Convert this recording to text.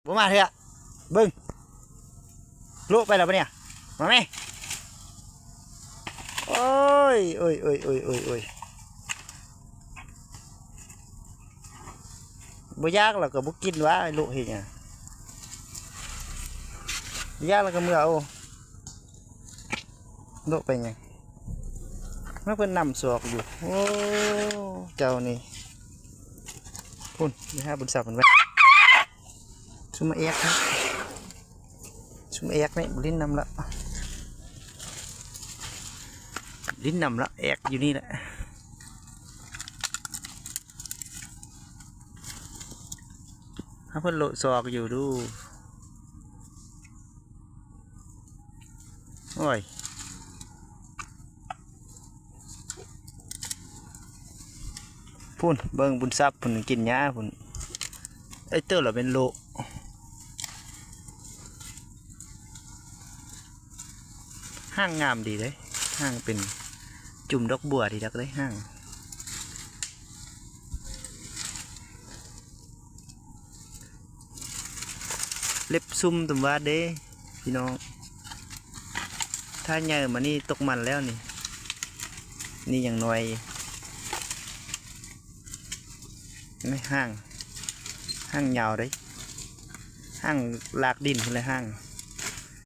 บ่มาเถอะเบิ้งลุไปแล้วปะเนี่ยมาไหมโอ้ยบ่ยากหรอกก็บ่กินวะไอ้ลุเฮ็ดหยังยากแล้วก็เมื่อเอาลุไปหยังมันเพิ่นนำศอกอยู่โอ้เจ้านี่พุ่นไปหาบุญศักดิ์เพิ่นไว้ซุมาเอกครับซุมาเอกนี่ลิ้นนำละลิ้นนำละเอกอยู่นี่แหละถ้าเพิ่นโลศอกอยู่ดูโอ้ยพุ่นเบิ่งบุญทรัพย์พุ่นกินหญ้าพุ่นไอ้เต้อเราเป็นโลห้างงามดีเลยห้างเป็นจุ่มดอกบัวดีดักเลยห้างเล็บซุ่มตุ่มว่าเด้พี่น้องถ้าใหญ่มานี่ตกมันแล้วนี่อย่างน้อยไม่ห้างยาวเลยห้างลากดินเลยห้าง